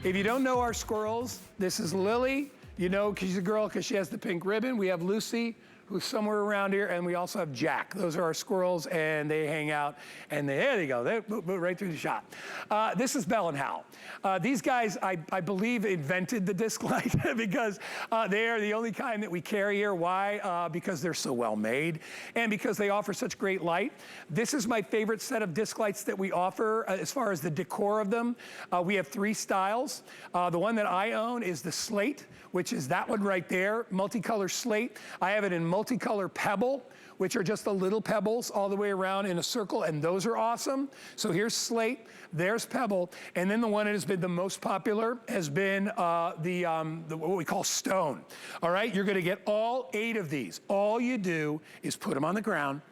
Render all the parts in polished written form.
If you don't know our squirrels, this is Lily. You know, she's a girl because she has the pink ribbon. We have Lucy, who's somewhere around here, and we also have Jack. Those are our squirrels, and they hang out, and there they go. They move right through the shot. This is Bell and Howell. These guys, I believe, invented the disc light because they are the only kind that we carry here. Why? Because they're so well made, and because they offer such great light. This is my favorite set of disc lights that we offer as far as the decor of them. We have 3 styles. The one that I own is the slate, which is that one right there, multicolor slate. I have it in multicolor pebble, which are just the little pebbles all the way around in a circle, and those are awesome. So here's slate, there's pebble, and then the one that has been the most popular has been what we call stone. All right, you're gonna get all 8 of these. All you do is put them on the ground,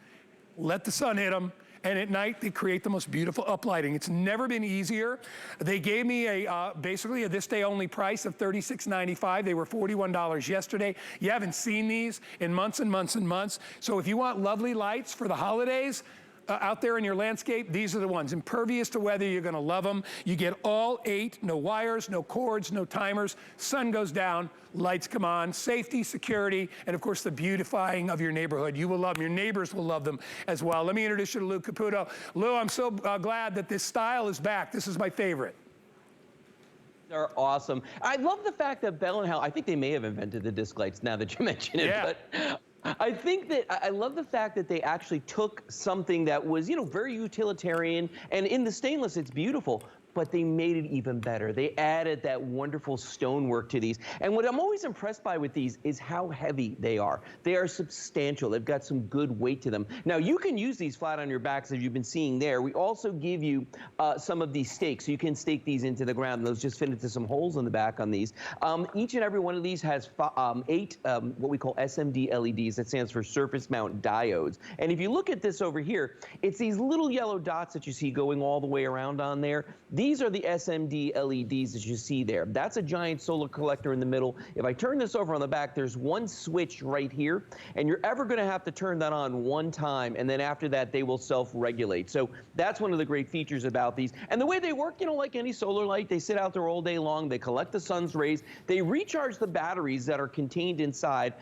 let the sun hit them, and at night, they create the most beautiful uplighting. It's never been easier. They gave me basically a this day only price of $36.95. They were $41 yesterday. You haven't seen these in months and months and months. So if you want lovely lights for the holidays, out there in your landscape, these are the ones. Impervious to weather, you're gonna love them. You get all 8, no wires, no cords, no timers. Sun goes down, lights come on, safety, security, and of course the beautifying of your neighborhood. You will love them, your neighbors will love them as well. Let me introduce you to Lou Caputo. Lou, I'm so glad that this style is back. This is my favorite. They're awesome. I love the fact that Bell and Howell, I think they may have invented the disc lights now that you mention it, yeah. But I think that I love the fact that they actually took something that was, you know, very utilitarian, and in the stainless, it's beautiful, but they made it even better. They added that wonderful stonework to these. And what I'm always impressed by with these is how heavy they are. They are substantial. They've got some good weight to them. Now, you can use these flat on your backs, as you've been seeing there. We also give you some of these stakes. So you can stake these into the ground. Those just fit into some holes in the back on these. Each and every one of these has 8 what we call SMD LEDs. That stands for surface mount diodes. And if you look at this over here, it's these little yellow dots that you see going all the way around on there. These are the SMD LEDs that you see there. That's a giant solar collector in the middle. If I turn this over on the back, there's one switch right here, and you're ever gonna have to turn that on one time, and then after that, they will self-regulate. So that's one of the great features about these. And the way they work, you know, like any solar light, they sit out there all day long, they collect the sun's rays, they recharge the batteries that are contained inside.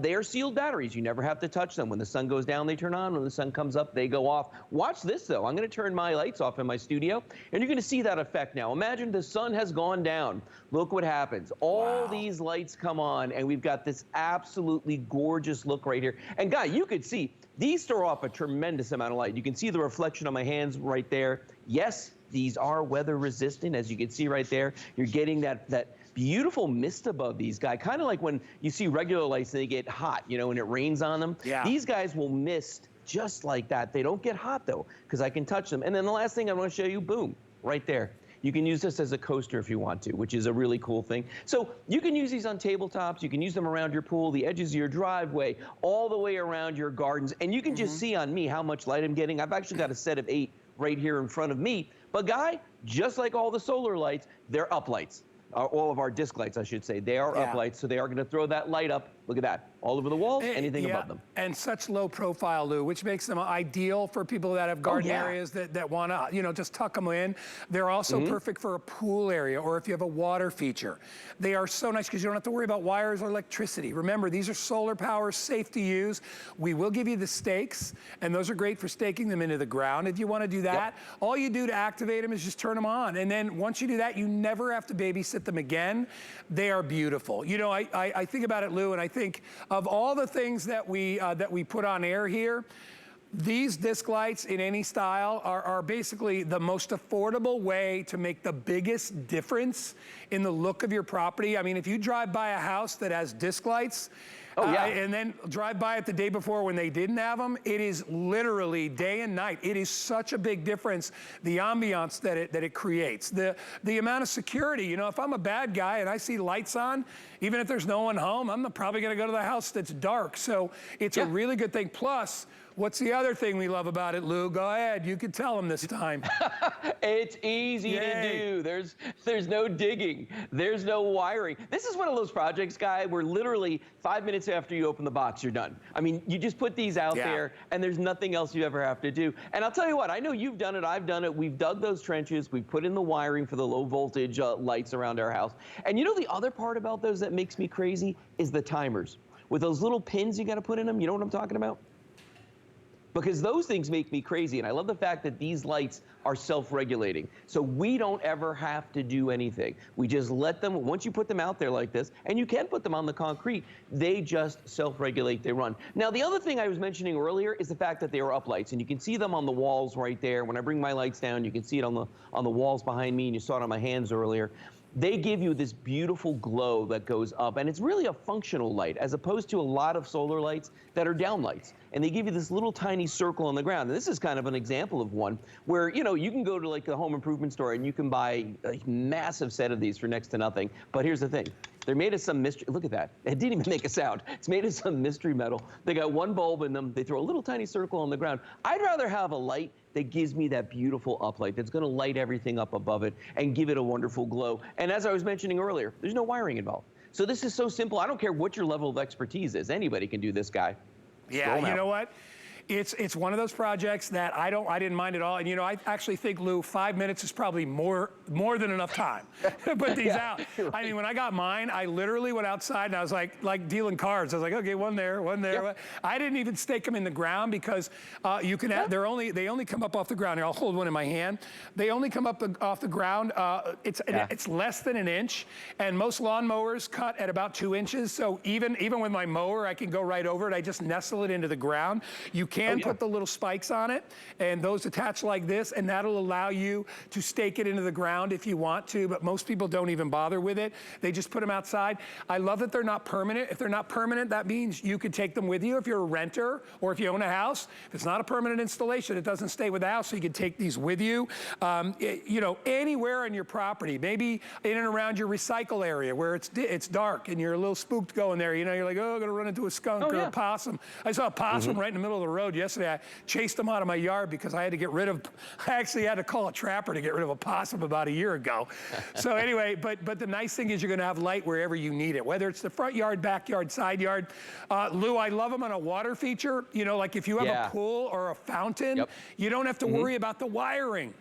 They are sealed batteries. You never have to touch them. When the sun goes down, they turn on. When the sun comes up, they go off. Watch this, though. I'm gonna turn my lights off in my studio, and you're gonna see that effect now. Imagine the sun has gone down. Look what happens. All these lights come on, and we've got this absolutely gorgeous look right here. And Guy, you could see, these throw off a tremendous amount of light. You can see the reflection on my hands right there. Yes, these are weather resistant, as you can see right there. You're getting that beautiful mist above these guys, kind of like when you see regular lights and they get hot, you know, when it rains on them. Yeah. These guys will mist just like that. They don't get hot, though, because I can touch them. And then the last thing I want to show you, boom, right there. You can use this as a coaster if you want to, which is a really cool thing. So you can use these on tabletops. You can use them around your pool, the edges of your driveway, all the way around your gardens. And you can just see on me how much light I'm getting. I've actually got a set of 8 right here in front of me. But Guy, just like all the solar lights, they're uplights. All of our disc lights, I should say. They are uplights, so they are going to throw that light up. Look at that. All over the walls, anything above them. And such low profile, Lou, which makes them ideal for people that have garden areas that want to, you know, just tuck them in. They're also perfect for a pool area or if you have a water feature. They are so nice because you don't have to worry about wires or electricity. Remember, these are solar power, safe to use. We will give you the stakes, and those are great for staking them into the ground. If you want to do that, all you do to activate them is just turn them on. And then once you do that, you never have to babysit them again. They are beautiful. You know, I think about it, Lou, and I think of all the things that we put on air here, these disc lights in any style are basically the most affordable way to make the biggest difference in the look of your property. I mean, if you drive by a house that has disc lights, and then drive by it the day before when they didn't have them, it is literally day and night. It is such a big difference, the ambiance that it creates. The amount of security, you know, if I'm a bad guy and I see lights on, even if there's no one home, I'm probably gonna go to the house that's dark. So it's a really good thing. Plus, What's the other thing we love about it, Lou? Go ahead. You can tell them this time. It's easy to do. There's no digging. There's no wiring. This is one of those projects, Guy, where literally 5 minutes after you open the box, you're done. I mean, you just put these out there, and there's nothing else you ever have to do. And I'll tell you what, I know you've done it. I've done it. We've dug those trenches. We've put in the wiring for the low voltage lights around our house. And you know the other part about those that makes me crazy is the timers. With those little pins you got to put in them, you know what I'm talking about? Because those things make me crazy. And I love the fact that these lights are self-regulating. So we don't ever have to do anything. We just let them, once you put them out there like this, and you can put them on the concrete, they just self-regulate, they run. Now, the other thing I was mentioning earlier is the fact that they are uplights. And you can see them on the walls right there. When I bring my lights down, you can see it on the walls behind me, and you saw it on my hands earlier. They give you this beautiful glow that goes up, and it's really a functional light as opposed to a lot of solar lights that are down lights. And they give you this little tiny circle on the ground. And this is kind of an example of one where, you know, you can go to like the home improvement store and you can buy a massive set of these for next to nothing. But here's the thing. They're made of some mystery. Look at that. It didn't even make a sound. It's made of some mystery metal. They got one bulb in them. They throw a little tiny circle on the ground. I'd rather have a light that gives me that beautiful uplight that's going to light everything up above it and give it a wonderful glow. And as I was mentioning earlier, there's no wiring involved. So this is so simple. I don't care what your level of expertise is. Anybody can do this, Guy. Yeah, you know what? It's one of those projects that I didn't mind at all. And you know, I actually think, Lou, 5 minutes is probably more than enough time to put these out. Right. I mean, when I got mine, I literally went outside and I was like dealing cards. I was like, okay, one there, one there. Yep. I didn't even stake them in the ground because you can. They only come up off the ground. Here, I'll hold one in my hand. They only come up off the ground. It's less than an inch, and most lawn mowers cut at about 2 inches. So even with my mower, I can go right over it. I just nestle it into the ground. You can put the little spikes on it, and those attach like this, and that'll allow you to stake it into the ground if you want to, but most people don't even bother with it. They just put them outside. I love that they're not permanent. If they're not permanent, that means you could take them with you if you're a renter or if you own a house. If it's not a permanent installation, it doesn't stay with the house, so you can take these with you. You know, anywhere on your property, maybe in and around your recycle area where it's dark and you're a little spooked going there. You know, you're like, oh, I'm gonna run into a skunk or a possum. I saw a possum right in the middle of the road yesterday. I chased them out of my yard because I had to get rid of, I actually had to call a trapper to get rid of a possum about a year ago. So anyway, but the nice thing is you're gonna have light wherever you need it, whether it's the front yard, backyard, side yard. Lou, I love them on a water feature. You know, like if you have a pool or a fountain, you don't have to worry about the wiring.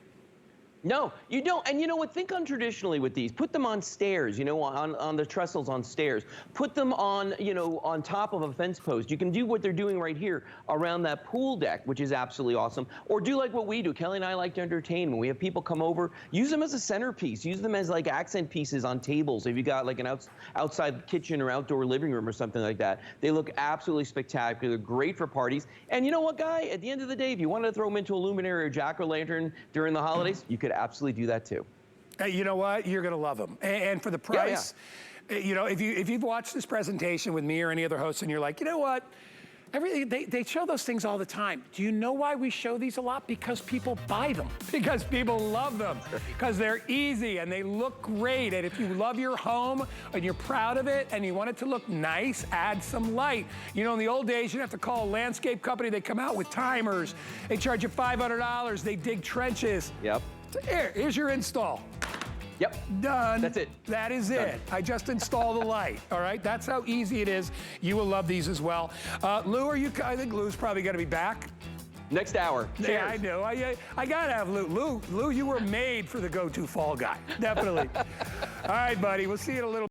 No, you don't. And you know what? Think untraditionally with these. Put them on stairs, you know, on the trestles on stairs. Put them on, you know, on top of a fence post. You can do what they're doing right here around that pool deck, which is absolutely awesome. Or do like what we do. Kelly and I like to entertain. When we have people come over, use them as a centerpiece. Use them as like accent pieces on tables. If you got like an outside kitchen or outdoor living room or something like that. They look absolutely spectacular. Great for parties. And you know what, Guy? At the end of the day, if you wanted to throw them into a luminary or jack-o'-lantern during the holidays, you could absolutely do that too. You know what? You're going to love them. And for the price, you know, if you've watched this presentation with me or any other host and you're like, you know what? They show those things all the time. Do you know why we show these a lot? Because people buy them. Because people love them. Because they're easy and they look great. And if you love your home and you're proud of it and you want it to look nice, add some light. You know, in the old days, you'd have to call a landscape company. They come out with timers. They charge you $500. They dig trenches. Yep. Here's your install. Yep. Done. That's it. That is it. I just install the light. All right. That's how easy it is. You will love these as well. Lou, I think Lou's probably going to be back. Next hour. Cheers. Yeah, I know. I got to have Lou. Lou, you were made for the go-to fall guy. Definitely. All right, buddy. We'll see you in a little